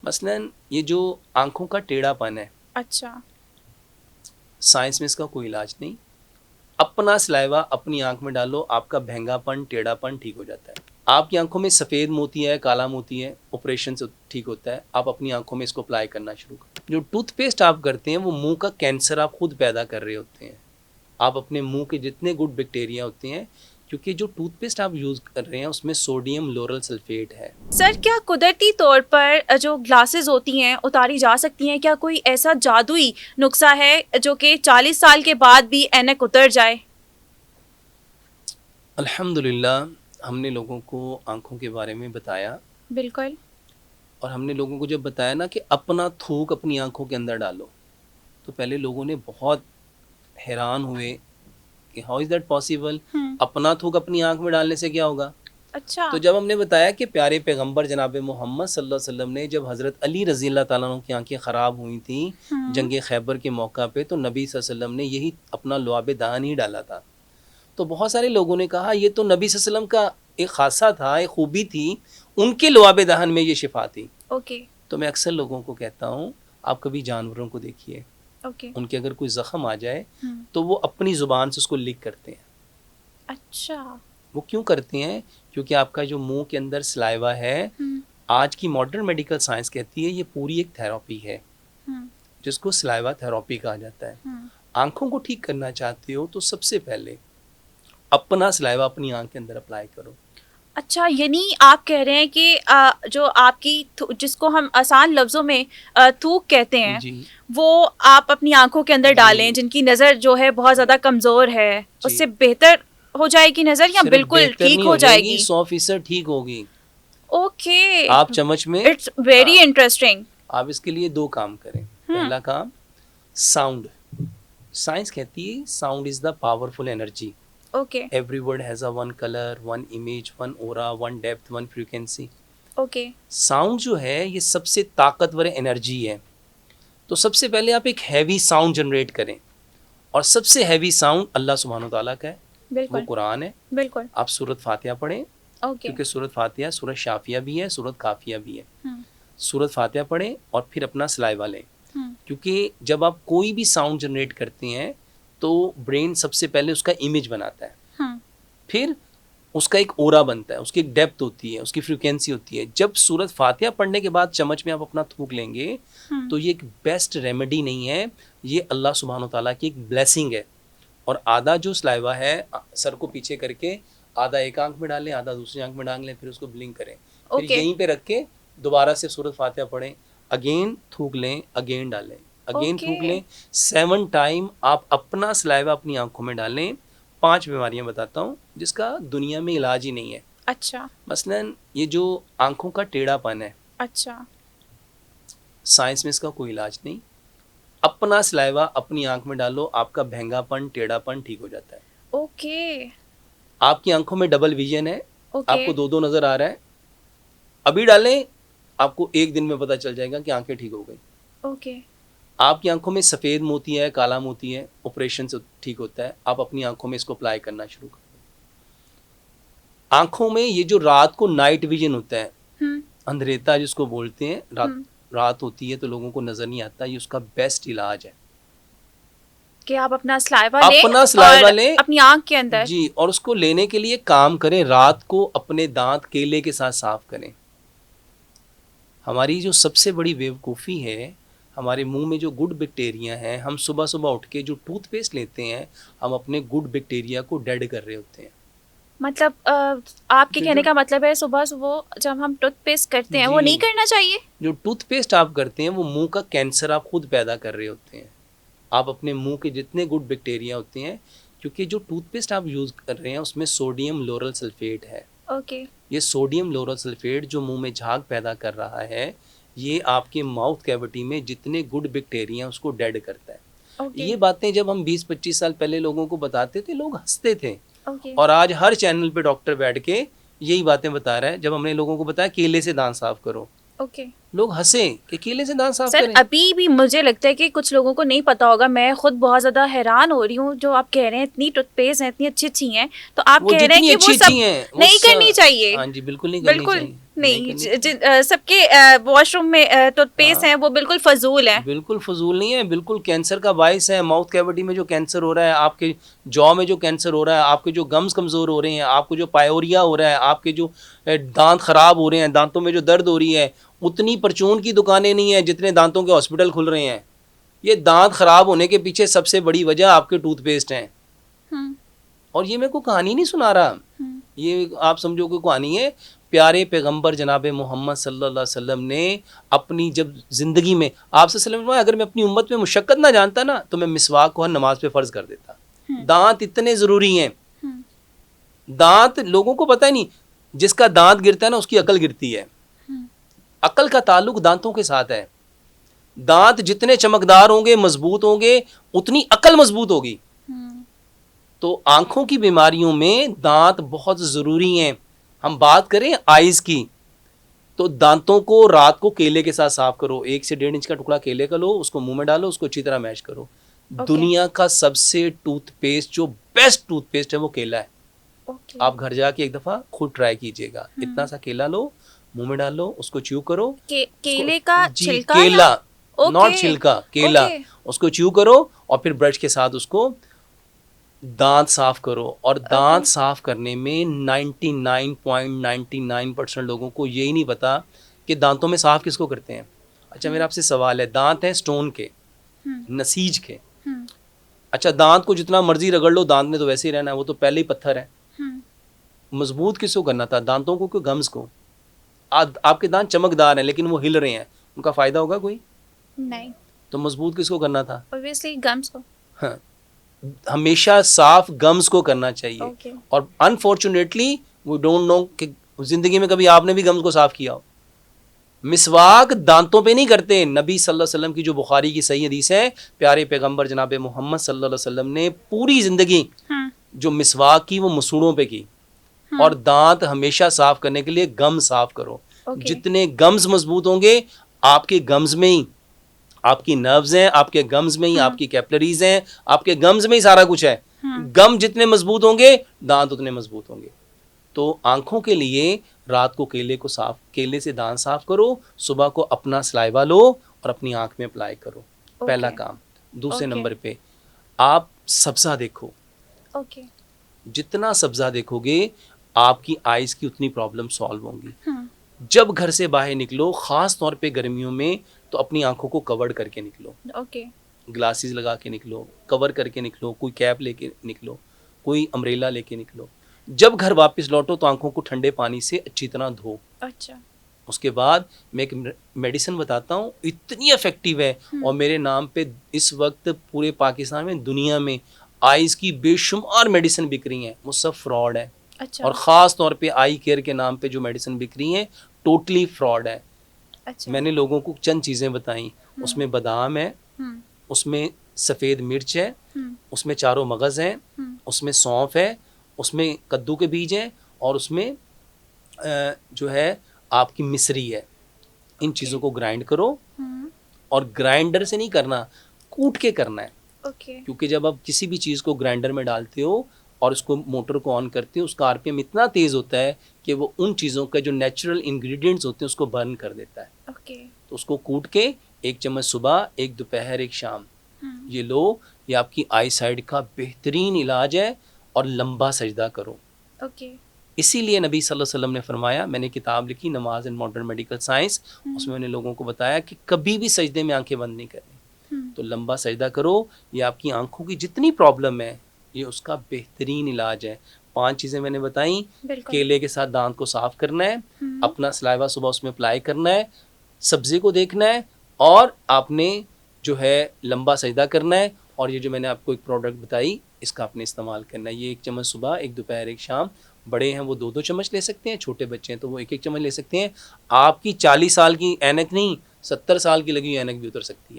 मसलन ये जो आंखों का टेढ़ापन है, अच्छा। साइंस में इसका कोई इलाज नहीं। अपना सलाइवा अपनी आंख में डालो, आपका भैंगापन टेढ़ापन ठीक हो जाता है। आपकी आंखों में सफ़ेद मोती है, काला मोती है, ऑपरेशन से ठीक होता है। आप अपनी आंखों में इसको अप्लाई करना शुरू करो। जो टूथपेस्ट आप करते हैं वो मुंह का कैंसर आप खुद पैदा कर रहे होते हैं। आप अपने मुंह के जितने गुड बैक्टीरिया होते हैं, क्योंकि जो टूथपेस्ट आप यूज़ कर रहे हैं उसमें सोडियम लोरल सल्फेट है। सर, क्या कुदरती तौर पर जो ग्लासेस होती हैं उतारी जा सकती हैं? क्या कोई ऐसा जादुई नुस्खा है जो कि 40 साल के बाद भी ऐनक उतर जाए? अल्हम्दुलिल्लाह, हमने लोगों को आंखों के बारे में बताया, बिल्कुल। और हमने लोगों को जब बताया ना कि अपना थूक अपनी आंखों के अंदर डालो, तो पहले लोगों ने बहुत हैरान हुए कि हाउ इज़ दैट पॉसिबल, अपना थूक अपनी आंख में डालने से क्या होगा। अच्छा। तो जब हमने बताया कि प्यारे पैगंबर जनाब मोहम्मद सल्लल्लाहु अलैहि वसल्लम ने जब हज़रत अली रज़ी अल्लाह ताला अन्हु की आंखें ख़राब हुई थी जंग खैबर के मौका पे, तो नबी सल्लल्लाहु अलैहि वसल्लम ने यही अपना लुआब दाहन ही डाला था। तो बहुत सारे लोगों ने कहा ये तो नबी सल्लल्लाहु अलैहि वसल्लम का एक खासा था, एक खूबी थी, उनके लुआब दाहन में ये शिफा थी। ओके। तो मैं अक्सर लोगों को कहता हूँ, आप कभी जानवरों को देखिए, ओके। उनके अगर कोई ज़ख़म आ जाए तो वो अपनी ज़ुबान से उसको लिक करते हैं। अच्छा। वो क्यों करते हैं? क्योंकि आपका जो मुंह के अंदर सलाइवा है, आज की मॉडर्न मेडिकल साइंस कहती है ये पूरी एक थेरेपी है, जिसको सलाइवा थेरेपी कहा जाता है। आंखों को ठीक करना चाहते हो तो सबसे पहले अपना सलाइवा अपनी आंख के अंदर अप्लाई करो। अच्छा, यानी आप कह रहे हैं कि जो आपकी जिसको हम आसान लफ्ज़ों में थूक कहते हैं, जी वो आप अपनी आंखों के अंदर डालें। जिनकी नज़र जो है बहुत ज़्यादा कमज़ोर है, उससे बेहतर हो जाएगी नज़र या सिर्फ बिल्कुल बेहतर ठीक नहीं हो हो जाएगी, जाएगी? 100% ठीक होगी। ओके। आप चम्मच में इट्स वेरी इंटरेस्टिंग। आप इसके लिए दो काम करें। पहला काम, साउंड। साइंस कहती है sound is the powerful energy. Okay. Every word has a one colour, one image, one aura, one depth, one frequency. Okay. Sound जो है ये सबसे ताकतवर एनर्जी है। तो सबसे पहले आप एक हैवी साउंड जनरेट करें, और सबसे हैवी साउंड अल्लाह सुब्हानो ताला का है, वो बिल्कुल। कुरान है। बिल्कुल। आप सूरत फातिहा पढ़ें, ओके। क्योंकि सूरत फातिहा सूरत शाफिया भी है, सूरत काफिया भी है। सूरत फातिहा पढ़ें और फिर अपना सलाइवा लें, क्योंकि जब आप कोई भी साउंड जनरेट करते हैं तो ब्रेन सबसे पहले उसका इमेज बनाता है, फिर उसका एक ओरा बनता है, उसकी एक डेप्थ होती है, उसकी फ्रीक्वेंसी होती है। जब सूरत फातिहा पढ़ने के बाद चम्मच में आप अपना थूक लेंगे तो ये एक बेस्ट रेमेडी नहीं है, ये अल्लाह सुब्हानो ताला की एक ब्लेसिंग है। और आधा जो सलाइवा है सर को पीछे करके आधा एक आंख में डालें, आधा दूसरी आंख में डाल लें, फिर उसको ब्लिंक करें, फिर यहीं पे रख के दोबारा से सूरत फातिहा पढ़ें, अगेन थूक लें, अगेन डालें, अगेन थूक लें। 7 टाइम आप अपना सलाइवा अपनी आंखों में डालें। 5 बीमारियां बताता हूँ जिसका दुनिया में इलाज ही नहीं है। अच्छा। मसलन ये जो आंखों का टेढ़ापन है, अच्छा। साइंस में इसका कोई इलाज नहीं। अपना सलाइवा अपनी आंख में डालो, आपका भैंगापन टेढ़ापन ठीक हो जाता है। ओके। आपकी आंखों में डबल विजन है, आपको ओके। दो नजर आ रहा है, अभी डालें, आपको एक दिन में पता चल जाएगा कि आंखें ठीक हो गई। ओके। आपकी आंखों में सफ़ेद मोती है, काला मोती है, ऑपरेशन से ठीक होता है। आप अपनी आंखों में इसको अप्लाई करना शुरू करो। आंखों में ये जो रात को नाइट विजन होता है, अंधेरेता जिसको बोलते हैं, रात होती है तो लोगों को नजर नहीं आता, ये उसका बेस्ट इलाज है कि आप अपना सलाइवा लें अपनी आंख के अंदर जी, और उसको लेने के लिए काम करें, रात को अपने दांत केले के साथ साफ करें। हमारी जो सबसे बड़ी बेवकूफ़ी है, हमारे मुंह में जो गुड बैक्टीरिया हैं, हम सुबह सुबह उठ के जो टूथपेस्ट लेते हैं, हम अपने गुड बैक्टीरिया को डेड कर रहे होते हैं। मतलब आपके कहने का मतलब है सुबह सुबह जब हम टूथपेस्ट करते हैं वो नहीं करना चाहिए? जो टूथपेस्ट आप करते हैं वो मुंह का कैंसर आप खुद पैदा कर रहे होते हैं। आप अपने मुंह के जितने गुड बैक्टीरिया होते हैं, क्योंकि जो टूथपेस्ट आप यूज़ कर रहे हैं उसमें सोडियम लोरल सल्फेट है। ओके। ये सोडियम लोरल सल्फेट जो मुंह में झाग पैदा कर रहा है, ये आपके माउथ कैविटी में जितने गुड बैक्टीरिया हैं उसको डेड करता है। ये बातें जब हम 20-25 साल पहले लोगों को बताते थे, लोग हंसते थे। और आज हर चैनल पे डॉक्टर बैठ के यही बातें बता रहा है। जब हमने लोगों को बताया केले से दांत साफ करो, लोग हंसे कि केले से दांत साफ सर करें। अभी भी मुझे लगता है कि कुछ लोगों को नहीं पता होगा, मैं खुद बहुत ज्यादा हैरान हो रही हूँ जो आप कह रहे हैं इतनी टूथपेस्ट हैं इतनी अच्छी अच्छी हैं, तो आप वो कह रहे हैं जितनी कि वो अच्छी अच्छी सब हैं वो नहीं करनी चाहिए। हाँ जी, बिल्कुल नहीं करनी बिल्कुल चाहिए, नहीं, करनी चाहिए। सबके वॉशरूम में टूथपेस्ट हाँ, हैं वो बिल्कुल फजूल है। बिल्कुल फजूल नहीं है, बिल्कुल कैंसर का बायस है। माउथ कैविटी में जो कैंसर हो रहा है, आपके जॉ में जो कैंसर हो रहा है, आपके जो गम्स कमज़ोर हो रहे हैं, आपको जो पायोरिया हो रहा है, आपके जो दांत ख़राब हो रहे हैं, दांतों में जो दर्द हो रही है, उतनी परचून की दुकानें नहीं हैं जितने दांतों के हॉस्पिटल खुल रहे हैं। ये दांत ख़राब होने के पीछे सबसे बड़ी वजह आपके टूथपेस्ट हैं। हम्म, और ये मैं कोई कहानी नहीं सुना रहा, ये आप समझो कोई कहानी है। प्यारे पैगंबर जनाब मोहम्मद सल्लल्लाहु अलैहि वसल्लम ने अपनी जब ज़िंदगी में आपसे सल्लल्लाहु अलैहि वसल्लम, अगर मैं अपनी उम्मत में मुशक्क़त ना जानता ना तो मैं मिसवाक को हर नमाज पे फ़र्ज़ कर देता। दांत इतने ज़रूरी हैं। दांत लोगों को पता ही नहीं, जिसका दांत गिरता है ना उसकी अकल गिरती है। अकल का ताल्लुक दांतों के साथ है। दांत जितने चमकदार होंगे, मजबूत होंगे, उतनी अकल मजबूत होगी। तो आंखों की बीमारियों में दांत बहुत ज़रूरी हैं। हम बात करें आइज़ की, तो दांतों को रात को केले के साथ साफ करो। 1 से 1.5 इंच का टुकड़ा केले का लो, उसको मुंह में डालो, उसको अच्छी तरह मैश करो। दुनिया का सबसे टूथपेस्ट जो बेस्ट टूथपेस्ट है वो केला है। आप घर जाके एक दफ़ा खुद ट्राई कीजिएगा। इतना सा केला लो, मुंह में डालो, उसको च्यू करो। केले का जी, छिलका केला, नॉट ओके, छिलका, केला। ओके, उसको च्यू करो और फिर ब्रश के साथ उसको दांत साफ करो। और दांत साफ करने में 99.99% लोगों को यही नहीं पता कि दांतों में साफ किसको करते हैं। अच्छा, मेरा आपसे सवाल है, दांत हैं स्टोन के, नसीज के। अच्छा, दांत को जितना मर्जी रगड़ लो, दांत ने तो वैसे ही रहना है, वो तो पहले ही पत्थर है। मजबूत किसको करना था, दांतों को कि गम्स को? आपके दांत चमकदार हैं लेकिन वो हिल रहे हैं, उनका फायदा होगा कोई? नहीं, तो मजबूत किसको करना था? ऑब्वियसली गम्स को। हाँ, हमेशा साफ गम्स को करना चाहिए। Okay. और अनफॉर्चुनेटली वी डोंट नो कि जिंदगी में कभी आपने भी गम्स को साफ किया हो। मिसवाक दांतों पे नहीं करते। नबी सल्लल्लाहु अलैहि वसल्लम की जो बुखारी की सही हदीस है, प्यारे पैगंबर जनाब मोहम्मद सल्लल्लाहु अलैहि वसल्लम ने पूरी जिंदगी जो मिसवाक की वो मसूड़ों पे की। और दांत हमेशा साफ करने के लिए गम साफ करो। जितने गम्स मजबूत होंगे, आपके गम्स में ही आपकी नर्व्स हैं, आपके गम्स में ही आपकी कैपिलरीज हैं, आपके गम्स में ही सारा कुछ है। गम जितने मजबूत होंगे, दांत उतने मजबूत होंगे। तो आंखों के लिए रात को केले से दांत साफ करो, सुबह को अपना सलाइवा लो और अपनी आंख में अप्लाई करो। पहला काम। दूसरे नंबर पे आप सब्जा देखो। जितना सब्जा देखोगे, आपकी आइज की उतनी प्रॉब्लम सॉल्व होंगी। जब घर से बाहर निकलो, खास तौर पे गर्मियों में, तो अपनी आंखों को कवर करके निकलो। ग्लासेस लगा के निकलो, कवर करके निकलो, कोई कैप लेके निकलो, कोई अम्ब्रेला लेके निकलो। जब घर वापस लौटो तो आंखों को ठंडे पानी से अच्छी तरह धो। अच्छा। उसके बाद मैं एक मेडिसिन बताता हूँ, इतनी इफेक्टिव है और मेरे नाम पे इस वक्त पूरे पाकिस्तान में, दुनिया में आइज़ की बेशुमार मेडिसिन बिक रही हैं, वो सब फ्रॉड है। अच्छा। और ख़ास तौर पे आई केयर के नाम पे जो मेडिसिन बिक रही हैं, टोटली फ्रॉड है। अच्छा। मैंने लोगों को चंद चीज़ें बताई, उसमें बादाम है, उसमें सफ़ेद मिर्च है, उसमें चारों मगज़ हैं, उसमें सौंफ है, उसमें कद्दू के बीज हैं, और उसमें जो है आपकी मिश्री है। इन चीज़ों को ग्राइंड करो, और ग्राइंडर से नहीं करना, कूट के करना है। क्योंकि जब आप किसी भी चीज़ को ग्राइंडर में डालते हो और उसको मोटर को ऑन करते हो, उसका आरपीएम इतना तेज़ होता है कि वो उन चीज़ों का जो नेचुरल इंग्रेडिएंट्स होते हैं उसको बर्न कर देता है। तो उसको कूट के 1 चम्मच सुबह, 1 दोपहर, 1 शाम ये लो। ये आपकी आई साइड का बेहतरीन इलाज है। और लंबा सजदा करो। इसीलिए नबी सल्लल्लाहु अलैहि वसल्लम ने फरमाया, मैंने किताब लिखी नमाज एंड मॉडर्न मेडिकल साइंस, उसमें मैंने लोगों को बताया कि कभी भी सजदे में आंखें बंद नहीं करनी। तो लंबा सजदा करो। ये आपकी आंखों की जितनी प्रॉब्लम है, ये उसका बेहतरीन इलाज है। 5 चीज़ें मैंने बताई। केले के साथ दांत को साफ करना है, अपना सलाइवा सुबह उसमें अप्लाई करना है, सब्ज़ी को देखना है, और आपने जो है लंबा सजदा करना है। और ये जो मैंने आपको एक प्रोडक्ट बताई, इसका आपने इस्तेमाल करना है। ये 1 चम्मच सुबह, 1 दोपहर, 1 शाम। बड़े हैं वो 2-2 चम्मच ले सकते हैं, छोटे बच्चे हैं तो वो 1-1 चम्मच ले सकते हैं। आपकी 40 साल की ऐनक नहीं, 70 साल की लगी हुई ऐनक भी उतर सकती है।